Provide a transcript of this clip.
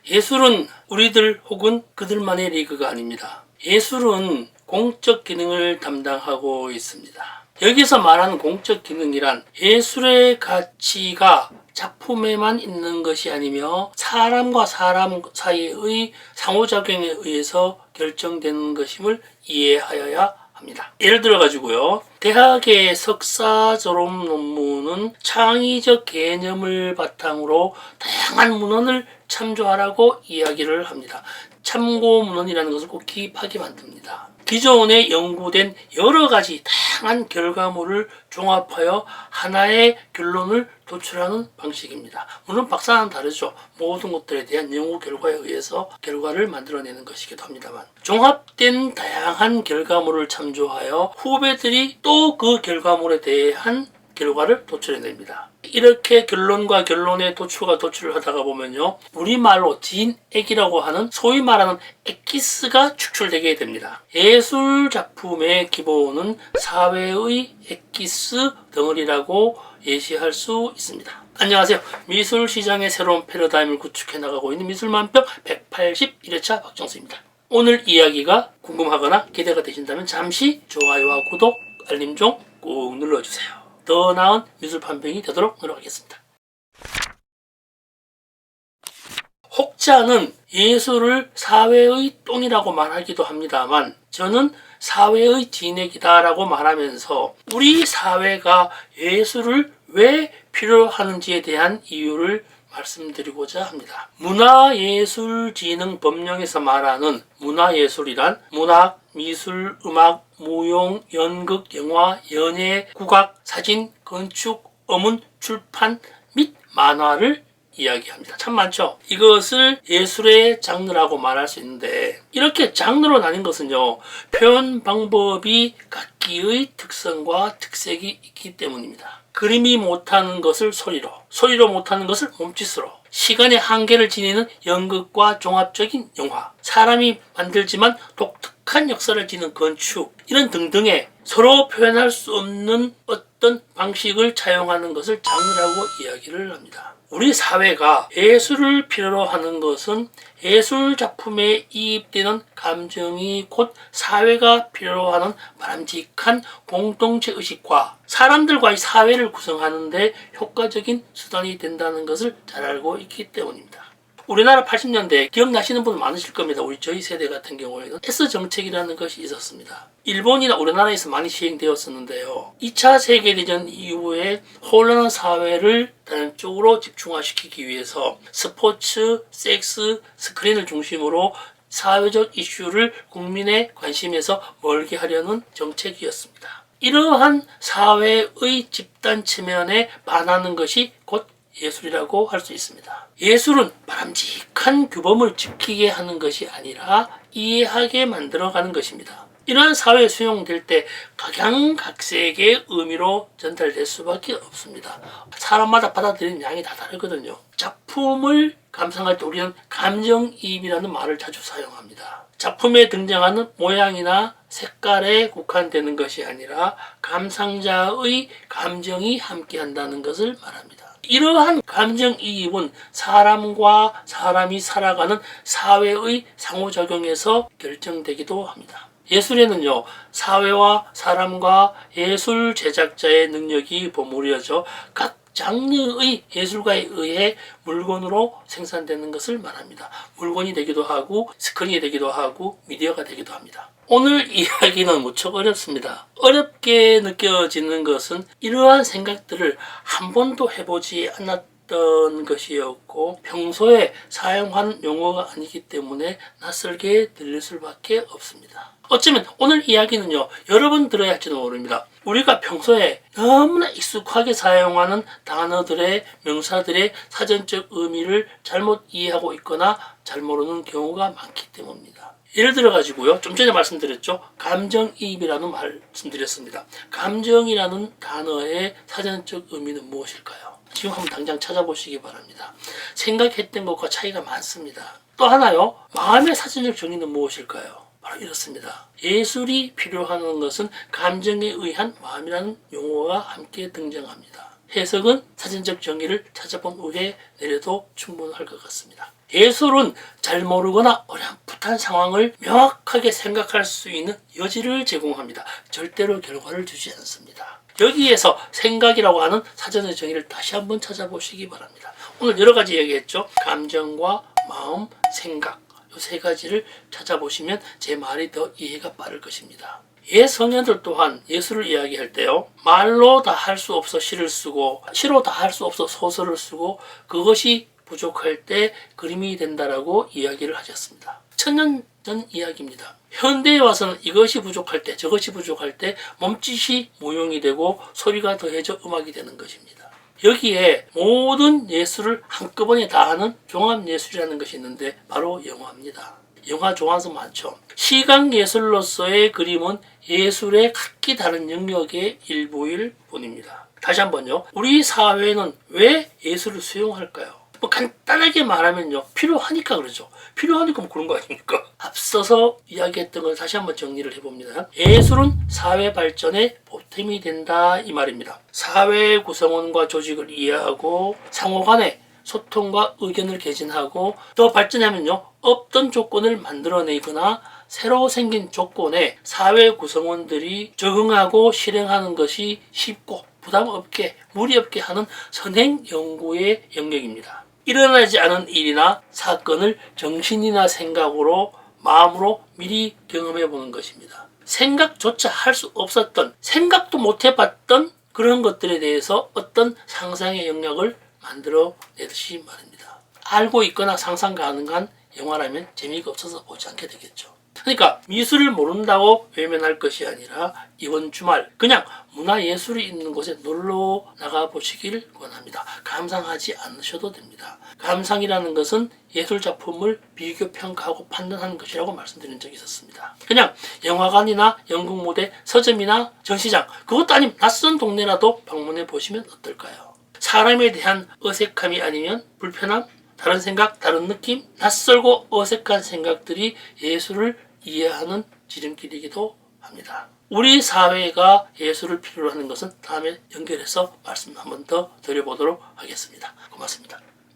예술은 우리들 혹은 그들만의 리그가 아닙니다. 예술은 공적 기능을 담당하고 있습니다. 여기서 말하는 공적 기능이란 예술의 가치가 작품에만 있는 것이 아니며 사람과 사람 사이의 상호작용에 의해서 결정되는 것임을 이해하여야 합니다. 예를 들어 가지고요. 대학의 석사 졸업 논문은 창의적 개념을 바탕으로 다양한 문헌을 참조하라고 이야기를 합니다. 참고 문헌이라는 것을 꼭 기입하게 만듭니다. 기존에 연구된 여러 가지 다양한 결과물을 종합하여 하나의 결론을 도출하는 방식입니다. 물론 박사는 다르죠. 모든 것들에 대한 연구 결과에 의해서 결과를 만들어내는 것이기도 합니다만, 종합된 다양한 결과물을 참조하여 후배들이 또 그 결과물에 대한 결과를 도출해냅니다. 이렇게 결론과 결론의 도출을 하다가 보면요, 우리말로 진액이라고 하는 소위 말하는 엑기스가 축출되게 됩니다. 예술 작품의 기본은 사회의 엑기스 덩어리라고 예시할 수 있습니다. 안녕하세요. 미술시장의 새로운 패러다임을 구축해 나가고 있는 미술만평 181회차 박정수입니다. 오늘 이야기가 궁금하거나 기대가 되신다면 잠시 좋아요와 구독, 알림종 꾹 눌러주세요. 더 나은 미술 판평이 되도록 노력하겠습니다. 혹자는 예술을 사회의 똥이라고 말하기도 합니다만, 저는 사회의 진액이다 라고 말하면서 우리 사회가 예술을 왜 필요하는지에 대한 이유를 말씀드리고자 합니다. 문화예술진흥법령에서 말하는 문화예술이란 문학, 미술, 음악, 무용, 연극, 영화, 연예, 국악, 사진, 건축, 어문, 출판 및 만화를 이야기합니다. 참 많죠. 이것을 예술의 장르라고 말할 수 있는데, 이렇게 장르로 나뉜 것은요, 표현 방법이 각기의 특성과 특색이 있기 때문입니다. 그림이 못하는 것을 소리로, 소리로 못하는 것을 몸짓으로, 시간의 한계를 지니는 연극과 종합적인 영화, 사람이 만들지만 독특한 역사를 지닌 건축, 이런 등등의 서로 표현할 수 없는 어떤 방식을 차용하는 것을 장르라고 이야기를 합니다. 우리 사회가 예술을 필요로 하는 것은 예술 작품에 이입되는 감정이 곧 사회가 필요로 하는 바람직한 공동체 의식과 사람들과의 사회를 구성하는 데 효과적인 수단이 된다는 것을 잘 알고 있기 때문입니다. 우리나라 80년대 기억나시는 분 많으실 겁니다. 저희 세대 같은 경우에는 S정책이라는 것이 있었습니다. 일본이나 우리나라에서 많이 시행되었었는데요. 2차 세계대전 이후에 혼란한 사회를 다른 쪽으로 집중화시키기 위해서 스포츠, 섹스, 스크린을 중심으로 사회적 이슈를 국민의 관심에서 멀게 하려는 정책이었습니다. 이러한 사회의 집단 체면에 반하는 것이 곧 예술이라고 할 수 있습니다. 예술은 바람직한 규범을 지키게 하는 것이 아니라 이해하게 만들어가는 것입니다. 이러한 사회에 수용될 때 각양각색의 의미로 전달될 수밖에 없습니다. 사람마다 받아들이는 양이 다 다르거든요. 작품을 감상할 때 우리는 감정이입이라는 말을 자주 사용합니다. 작품에 등장하는 모양이나 색깔에 국한되는 것이 아니라 감상자의 감정이 함께한다는 것을 말합니다. 이러한 감정이입은 사람과 사람이 살아가는 사회의 상호작용에서 결정되기도 합니다. 예술에는요, 사회와 사람과 예술 제작자의 능력이 버무려져 각 장르의 예술가에 의해 물건으로 생산되는 것을 말합니다. 물건이 되기도 하고 스크린이 되기도 하고 미디어가 되기도 합니다. 오늘 이야기는 무척 어렵습니다. 어렵게 느껴지는 것은 이러한 생각들을 한 번도 해보지 않았던 것이었고 평소에 사용하는 용어가 아니기 때문에 낯설게 들릴 수밖에 없습니다. 어쩌면 오늘 이야기는요, 여러 번 들어야 할지도 모릅니다. 우리가 평소에 너무나 익숙하게 사용하는 단어들의, 명사들의 사전적 의미를 잘못 이해하고 있거나 잘 모르는 경우가 많기 때문입니다. 예를 들어 가지고요, 좀 전에 말씀드렸죠. 감정이입이라는 말씀드렸습니다. 감정이라는 단어의 사전적 의미는 무엇일까요? 지금 한번 당장 찾아보시기 바랍니다. 생각했던 것과 차이가 많습니다. 또 하나요, 마음의 사전적 정의는 무엇일까요? 바로 이렇습니다. 예술이 필요한 것은 감정에 의한 마음이라는 용어가 함께 등장합니다. 해석은 사전적 정의를 찾아본 후에 내려도 충분할 것 같습니다. 예술은 잘 모르거나 어렴풋한 상황을 명확하게 생각할 수 있는 여지를 제공합니다. 절대로 결과를 주지 않습니다. 여기에서 생각이라고 하는 사전의 정의를 다시 한번 찾아보시기 바랍니다. 오늘 여러 가지 얘기했죠. 감정과 마음, 생각 이 세 가지를 찾아보시면 제 말이 더 이해가 빠를 것입니다. 예성인들 또한 예술을 이야기할 때요, 말로 다 할 수 없어 시를 쓰고 시로 다 할 수 없어 소설을 쓰고 그것이 부족할 때 그림이 된다라고 이야기를 하셨습니다. 천년 전 이야기입니다. 현대에 와서는 이것이 부족할 때 저것이 부족할 때 몸짓이 무용이 되고 소리가 더해져 음악이 되는 것입니다. 여기에 모든 예술을 한꺼번에 다 하는 종합예술이라는 것이 있는데 바로 영화입니다. 영화 좋아하는 사람 많죠. 시각예술로서의 그림은 예술의 각기 다른 영역의 일부일 뿐입니다. 다시 한번요. 우리 사회는 왜 예술을 수용할까요? 뭐 간단하게 말하면요. 필요하니까 그러죠. 필요하니까 뭐 그런 거 아닙니까? 앞서서 이야기했던 걸 다시 한번 정리를 해봅니다. 예술은 사회 발전의 보탬이 된다 이 말입니다. 사회 구성원과 조직을 이해하고 상호 간에 소통과 의견을 개진하고 더 발전하면요. 없던 조건을 만들어내거나 새로 생긴 조건에 사회 구성원들이 적응하고 실행하는 것이 쉽고 부담 없게 무리 없게 하는 선행 연구의 영역입니다. 일어나지 않은 일이나 사건을 정신이나 생각으로 마음으로 미리 경험해 보는 것입니다. 생각조차 할 수 없었던 생각도 못 해봤던 그런 것들에 대해서 어떤 상상의 영역을 만들어내듯이 말입니다. 알고 있거나 상상 가능한 영화라면 재미가 없어서 보지 않게 되겠죠. 그러니까 미술을 모른다고 외면할 것이 아니라 이번 주말 그냥 문화예술이 있는 곳에 놀러 나가 보시길 권합니다. 감상하지 않으셔도 됩니다. 감상이라는 것은 예술작품을 비교 평가하고 판단하는 것이라고 말씀드린 적이 있었습니다. 그냥 영화관이나 연극무대, 서점이나 전시장 그것도 아니면 낯선 동네라도 방문해 보시면 어떨까요? 사람에 대한 어색함이 아니면 불편함, 다른 생각, 다른 느낌, 낯설고 어색한 생각들이 예술을 이해하는 지름길이기도 합니다. 우리 사회가 예술을 필요로 하는 것은 다음에 연결해서 말씀 한 번 더 드려보도록 하겠습니다. 고맙습니다.